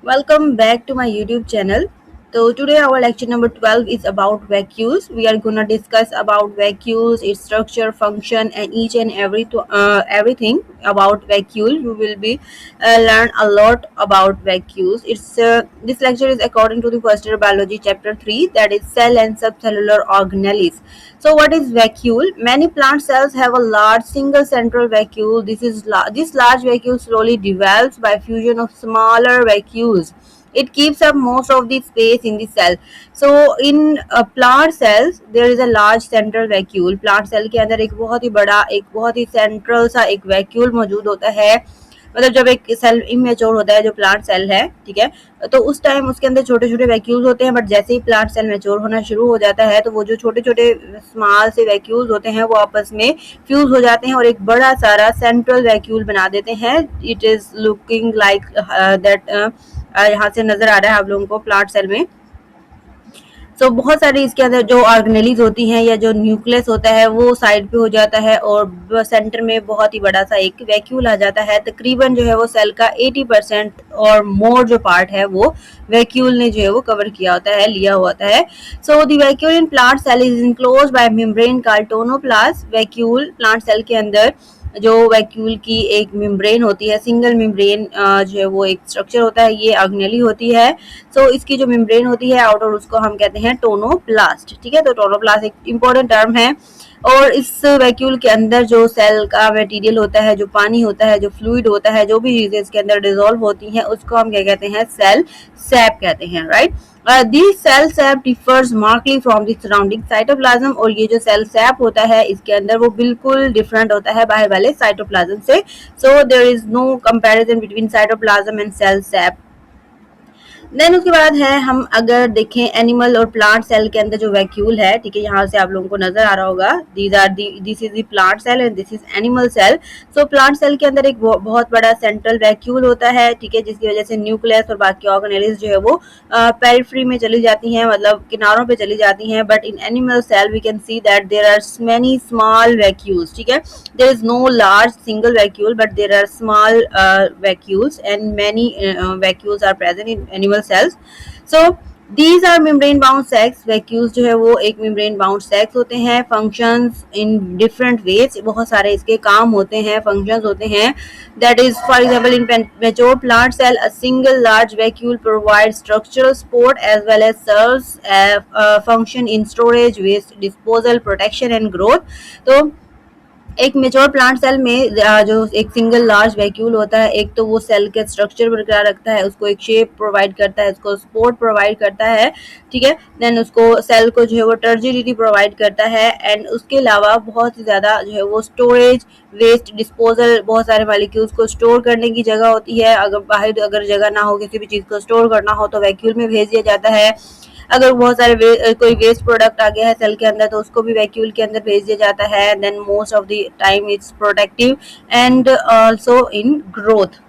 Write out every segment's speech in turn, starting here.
Welcome back to my YouTube channel. So today our lecture number 12 is about vacuoles. We are gonna discuss about vacuoles, its structure, function, and each and everything about vacuole. We will be learn a lot about vacuoles. This lecture is according to the first year biology chapter 3, that is cell and subcellular organelles. So what is vacuole? Many plant cells have a large single central vacuole. This large vacuole slowly develops by fusion of smaller vacuoles. It keeps up most of the space in the cell. So in plant cells there is a large central vacuole. Plant cell के अंदर एक बहुत ही central सा एक vacuole मौजूद होता है. मतलब जब एक सेल इमेच्योर होता है, जो प्लांट सेल है, ठीक है, तो उस टाइम उसके अंदर छोटे छोटे वैक्यूल्स होते हैं. बट जैसे ही प्लांट सेल मैच्योर होना शुरू हो जाता है तो वो जो छोटे छोटे स्मॉल से वैक्यूल्स होते हैं वो आपस में फ्यूज हो जाते हैं और एक बड़ा सारा सेंट्रल वैक्यूल बना देते हैं. It is looking like that. यहाँ से नजर आ रहा है आप लोगों को प्लांट सेल में. सो बहुत सारी इसके अंदर जो ऑर्गेनेलीज होती हैं या जो न्यूक्लियस होता है वो साइड पे हो जाता है और सेंटर में बहुत ही बड़ा सा एक वैक्यूल आ जाता है. तकरीबन जो है वो सेल का 80% और मोर जो पार्ट है वो वैक्यूल ने जो है वो कवर किया होता है, लिया होता है. So the vacuole in plant cell is enclosed by membrane called tonoplast. Vacuole plant cell के अंदर जो वैक्यूल की एक मेम्ब्रेन होती है, सिंगल मेम्ब्रेन जो है वो एक स्ट्रक्चर होता है, ये ऑर्गेनेली होती है. सो इसकी जो मेम्ब्रेन होती है आउटर, उसको हम कहते हैं टोनोप्लास्ट. ठीक है, तो टोनोप्लास्ट एक इम्पोर्टेंट टर्म है. और इस वैक्यूल के अंदर जो सेल का मटेरियल होता है, जो पानी होता है, जो फ्लूइड होता है, जो भी चीजें इसके अंदर डिसॉल्व होती हैं, उसको हम क्या कहते हैं? सेल सैप कहते हैं. Right. This cell sap differs markedly from the surrounding cytoplasm. और ये जो सेल सैप होता है इसके अंदर वो बिल्कुल डिफरेंट होता है बाहर वाले साइटोप्लाज्म से. So there is no comparison between cytoplasm and cell sap. Then उसके बाद है, हम अगर देखें एनिमल और प्लांट सेल के अंदर जो वैक्यूल है, ठीक है, यहाँ से आप लोगों को नजर आ रहा होगा, this is the plant cell and this is animal cell. So plant cell के अंदर एक बहुत बड़ा सेंट्रल वैक्यूल होता है, ठीक है, जिसकी वजह से न्यूक्लियस और बाकी ऑर्गेनेल्स जो है वो पेरिफेरी में चली जाती हैं, मतलब किनारों पे चली जाती हैं. But in animal cell we can see that there are many small vacuoles. ठीक है, there is no large single vacuole but there are small vacuoles and many vacuoles are present in animal cells. So these are membrane bound sacs. vacuoles जो है वो एक membrane bound sacs होते हैं. functions in different ways. बहुत सारे इसके काम होते हैं, functions होते हैं. that is, for example, in mature plant cell a single large vacuole provides structural support as well as serves a function in storage, waste disposal, protection and growth. तो एक मेच्योर प्लांट सेल में जो एक single large vacuole होता है, एक तो वो सेल के स्ट्रक्चर बरकरार रखता है, उसको एक शेप प्रोवाइड करता है, उसको सपोर्ट प्रोवाइड करता है. ठीक है, देन उसको सेल को जो है वो टर्जिडिटी प्रोवाइड करता है. एंड उसके अलावा बहुत ही ज़्यादा जो है वो स्टोरेज, वेस्ट डिस्पोजल, बहुत सारे मालिक्यूल्स को स्टोर करने की जगह होती है. अगर जगह ना हो, किसी भी चीज़ को स्टोर करना हो तो वैक्यूल में भेज दिया जाता है. अगर बहुत सारे कोई वेस्ट प्रोडक्ट आ गया है सेल के अंदर तो उसको भी वैक्यूल के अंदर भेज दिया जाता है. Then most of the time it's protective and also in growth.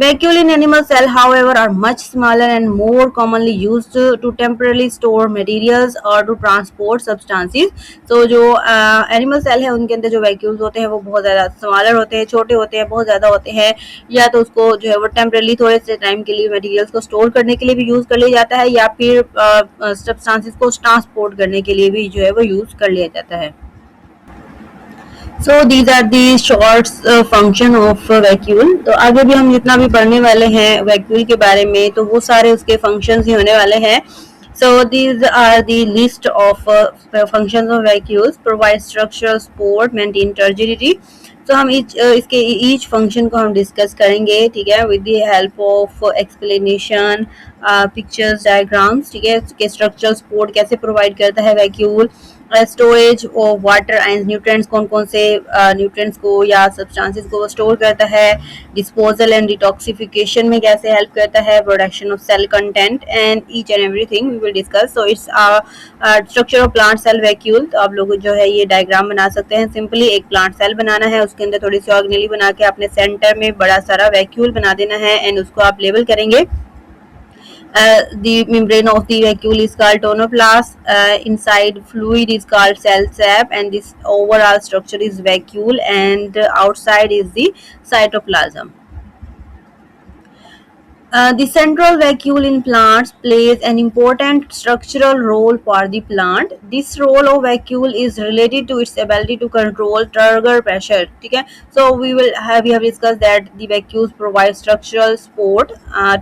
Vacuole in animal cell, however, are much smaller and more commonly used to temporarily store materials or to transport substances. So जो animal cell है उनके अंदर जो vacuoles होते हैं वो बहुत ज़्यादा smaller होते हैं, छोटे होते हैं, बहुत ज़्यादा होते हैं. या तो उसको जो है वो temporarily थोड़े से टाइम के लिए materials को store करने के लिए भी यूज़ कर लिया जाता है, या फिर substances को transport करने के लिए भी जो है वो यूज़ कर लिया जाता है. So these are the short function of vacuole. तो आगे भी हम जितना भी पढ़ने वाले हैं वैक्यूल के बारे में तो वो सारे उसके फंक्शंस ही होने वाले हैं. So these are the list of functions of vacuoles. Provide structural support, maintain turgidity. तो हम इसके ईच फंक्शन को हम डिस्कस करेंगे, ठीक है, with the help of explanation, pictures, diagrams. ठीक है, कि स्ट्रक्चरल सपोर्ट कैसे प्रोवाइड करता है vacuole. Storage of water and nutrients, कौन कौन से न्यूट्रिएंट्स को या सब्सटेंसेस को वो स्टोर करता है. डिस्पोजल एंड डिटॉक्सिफिकेशन में कैसे हेल्प करता है. Production of cell content and each and everything we will discuss. So it's structure of plant cell vacuole. तो आप लोग जो है ये डायग्राम बना सकते हैं. सिंपली एक प्लांट सेल बनाना है, उसके अंदर थोड़ी सी ऑर्गेनेली बना के अपने सेंटर में बड़ा सारा वैक्यूल बना देना है एंड उसको आप लेबल करेंगे. The membrane of the vacuole is called tonoplast. Inside fluid is called cell sap, and this overall structure is vacuole, and outside is the cytoplasm. The central vacuole in plants plays an important structural role for the plant. This role of vacuole is related to its ability to control turgor pressure. ठीक है, so we have discussed that the vacuoles provide structural support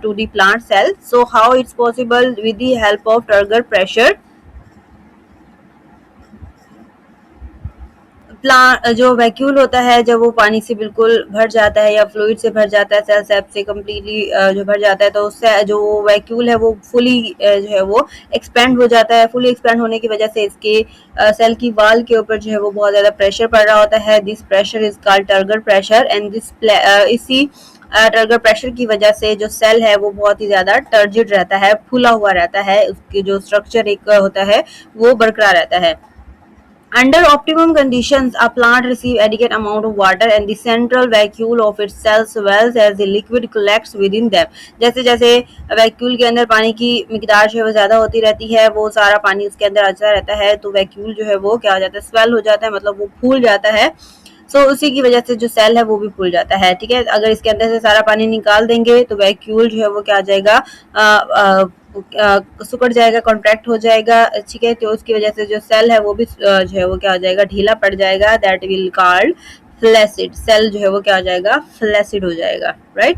to the plant cells. So how it's possible with the help of turgor pressure. Plant जो vacuole होता है जब वो पानी से बिल्कुल भर जाता है या फ्लूइड से भर जाता है, सेल सेप से कम्प्लीटली जो भर जाता है, तो उससे जो वैक्यूल है वो फुली जो है वो एक्सपेंड हो जाता है. फुली एक्सपेंड होने की वजह से इसके सेल की वाल के ऊपर जो है वो बहुत ज़्यादा प्रेशर पड़ रहा होता है. This pressure is called turgor pressure and इसी टर्गर प्रेशर की वजह से जो सेल है वो बहुत ही ज़्यादा टर्जिड रहता है, फूला हुआ रहता है. उसकी जो स्ट्रक्चर एक होता है वो बरकरार रहता है. Under optimum conditions, a plant receives adequate amount of water and the central vacuole of its cells swells as the liquid collects within them. जैसे जैसे वैक्यूल के अंदर पानी की मिकदार जो है वो ज़्यादा होती रहती है, वो सारा पानी उसके अंदर आता रहता है, तो वैक्यूल जो है वो क्या हो जाता है, स्वेल हो जाता है, मतलब वो फूल जाता है. उसी की वजह से जो सेल है वो भी फूल जाता है. ठीक है, अगर इसके अंदर से सारा पानी निकाल देंगे तो वैक्यूल जो है वो क्या आ जाएगा, सिकुड़ जाएगा, कॉन्ट्रैक्ट हो जाएगा. ठीक है, तो उसकी वजह से जो सेल है वो भी जो है वो क्या हो जाएगा, ढीला पड़ जाएगा. That will called flaccid. Cell जो है वो क्या हो जाएगा, फ्लैसिड हो जाएगा. Right.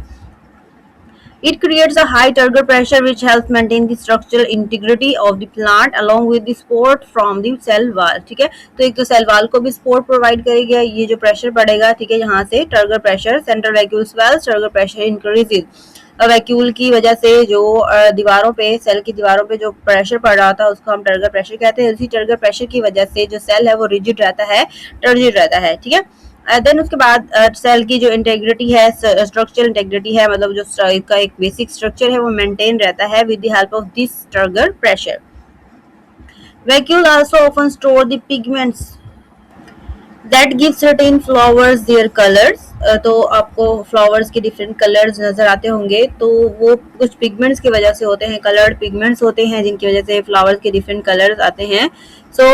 It creates a high turgor pressure which helps maintain the structural integrity of the plant along with the support from the cell wall. ठीक है, तो एक तो सेल वाल को भी सपोर्ट प्रोवाइड करेगा ये जो प्रेशर पड़ेगा. ठीक है, यहाँ से turgor pressure, central vacuole swells, turgor pressure increases. Vacuole की वजह से जो दीवारों पे, सेल की दीवारों पे जो प्रेशर पड़ रहा था उसको हम टर्गर प्रेशर कहते हैं. उसी टर्गर प्रेशर की वजह से जो सेल है वो रिजिड रहता है, टर्जिड रहता है. ठीक है, देन उसके बाद सेल की जो इंटेग्रिटी है, स्ट्रक्चरल इंटेग्रिटी है, मतलब जो इसका एक बेसिक स्ट्रक्चर है वो मेंटेन रहता है with the help of this turgor pressure. Vacuole also often store the pigments that give certain flowers their colours. तो आपको फ्लावर्स के डिफरेंट कलर्स नजर आते होंगे, तो वो कुछ पिगमेंट्स की वजह से होते हैं, कलर्ड पिगमेंट्स होते हैं जिनकी वजह से फ्लावर्स के डिफरेंट कलर्स आते हैं.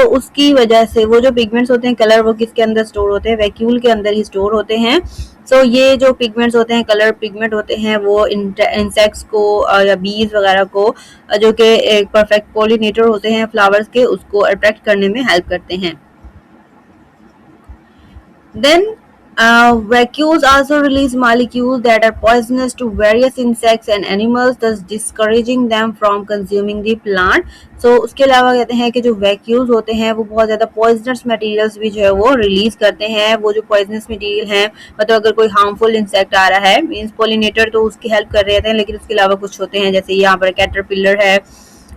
उसकी वजह से वो जो पिगमेंट्स होते हैं, कलर, वो किसके अंदर स्टोर होते हैं, वैक्यूल के अंदर ही स्टोर होते हैं. ये जो पिगमेंट्स होते हैं, कलर पिगमेंट होते हैं, वो इंसेक्ट्स को या बीज वगैरह को जो कि एक परफेक्ट पोलिनेटर होते हैं फ्लावर्स के, उसको अट्रैक्ट करने में हेल्प करते हैं. Then vacuoles also release molecules that are poisonous to various insects and animals, thus discouraging them from consuming the plant. उसके अलावा कहते हैं कि जो वैक्यूल्स होते हैं वो बहुत ज़्यादा पॉइजनस मटेरियल्स भी जो है वो रिलीज करते हैं. वो जो पॉइजनस मटेरियल है, मतलब अगर कोई हार्मफुल इंसेक्ट आ रहा है, मीन्स पोलिनेटर तो उसकी हेल्प कर रहे थे, लेकिन उसके अलावा कुछ होते हैं जैसे यहाँ पर कैटरपिलर है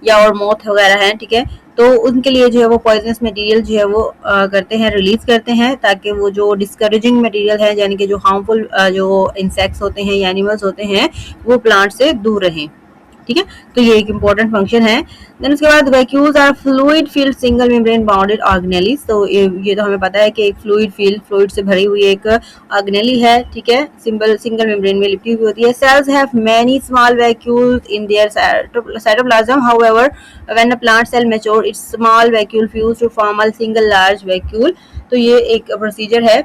या और मोथ वगैरह है. ठीक है, तो उनके लिए जो है वो पॉइजनस मटेरियल जो है वो करते हैं, रिलीज करते हैं, ताकि वो जो डिस्करेजिंग मटेरियल है, यानी कि जो हार्मफुल जो इंसेक्ट्स होते हैं या एनिमल्स होते हैं, वो प्लांट से दूर रहें. ठीक है, तो ये एक इम्पोर्टेंट फंक्शन है. देन उसके बाद vacuoles are fluid filled single membrane bounded organelles. ये तो हमें पता है कि एक फ्लूइड से भरी हुई एक ऑर्गेनेली है. ठीक है, सिंगल मेम्ब्रेन में लिपटी हुई होती है. Cells have many small vacuoles in their cytoplasm. However when a plant cell mature its small vacuole fuse to form a single large vacuole. तो ये एक प्रोसीजर है.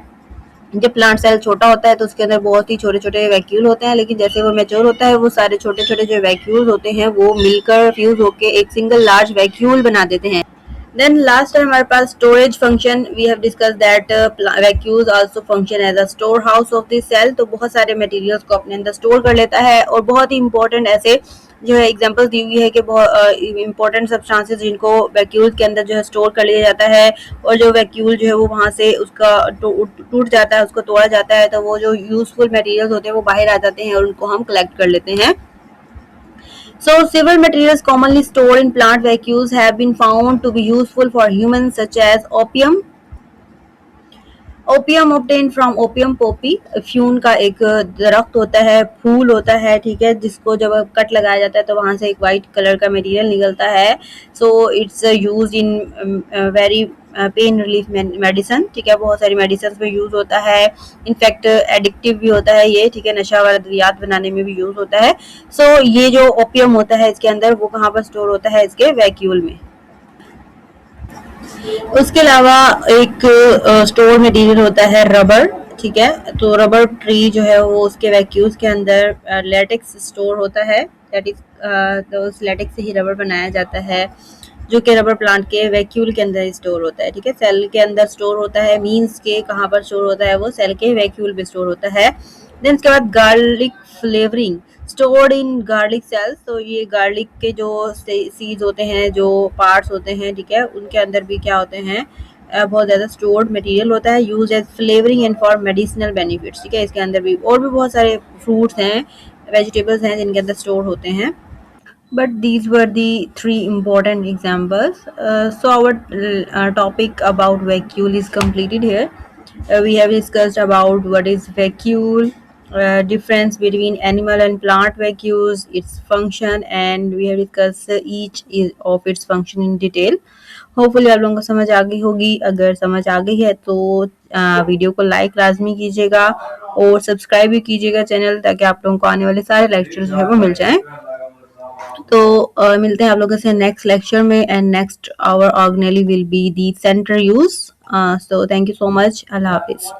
जब प्लांट सेल छोटा होता है तो उसके अंदर बहुत ही छोटे छोटे वैक्यूल होते हैं, लेकिन जैसे वो मैच्योर होता है वो सारे छोटे छोटे जो वैक्यूल होते हैं वो मिलकर फ्यूज होकर एक सिंगल लार्ज वैक्यूल बना देते हैं. Then last time हमारे पास storage function, we have discussed that vacuoles also function as a storehouse of the cell. तो बहुत सारे materials को अपने अंदर store कर लेता है, और बहुत ही important ऐसे जो है एग्जाम्पल्स दी हुई है कि बहुत इंपॉर्टेंट सब्सटेंसेस जिनको वैक्यूल के अंदर जो है स्टोर कर लिया जाता है, और जो वैक्यूल जो है वो वहाँ से उसका टूट जाता है, उसको तोड़ा जाता है, तो वो जो यूजफुल मटेरियल्स होते हैं वो बाहर आ जाते हैं और उनको हम कलेक्ट कर लेते हैं. Several materials commonly stored in plant vacuoles have been found to be useful for humans, such as opium. Opium obtained from opium poppy. फ्यून का एक दरख्त होता है, फूल होता है. ठीक है, जिसको जब कट लगाया जाता है तो वहाँ से एक वाइट कलर का मटेरियल निकलता है. It's use in very pain relief medicine. ठीक है, बहुत सारी मेडिसिन में यूज होता है. इनफैक्ट एडिक्टिव भी होता है ये. ठीक है, नशा वाला अद्वियात बनाने में भी यूज होता है. ये जो ओपियम होता है इसके अंदर, वो कहाँ पर स्टोर होता है, इसके वैक्यूल में. उसके अलावा एक स्टोर मटेरियल होता है रबर. ठीक है। तो रबर ट्री जो है वो उसके वैक्यूल्स के अंदर लेटेक्स स्टोर होता है, दैट इज तो उस लेटेक्स से ही रबर बनाया जाता है, जो कि रबर प्लांट के वैक्यूल के अंदर स्टोर होता है। ठीक है, सेल के अंदर स्टोर होता है, मीन्स के कहाँ पर स्टोर होता है, वो सेल के वैक्यूल में स्टोर होता है। देन इसके बाद garlic flavouring stored in garlic cells. तो ये गार्लिक के जो सीड्स होते हैं, जो पार्ट्स होते हैं, ठीक है, उनके अंदर भी क्या होते हैं, बहुत ज़्यादा स्टोर्ड मटेरियल होता है, use as flavouring and for medicinal benefits. ठीक है, इसके अंदर भी और भी बहुत सारे फ्रूट्स हैं, वेजिटेबल्स हैं जिनके अंदर स्टोर होते हैं। But these were the three important examples. So our topic about vacuole is completed here. We have discussed about what is vacuole, difference between animal and plant vacuoles, its function, and we have discussed of its function in detail. Hopefully आप लोगों को समझ आ गई होगी। अगर समझ आ गई है तो वीडियो को लाइक लाजमी कीजिएगा और सब्सक्राइब भी कीजिएगा चैनल, ताकि आप लोगों को आने वाले सारे लेक्चर्स जो है वो मिल जाएं। तो मिलते हैं आप लोगों से नेक्स्ट लेक्चर में, and next our organelle will be the centre use. So thank you so much. अल्लाह हाफिज।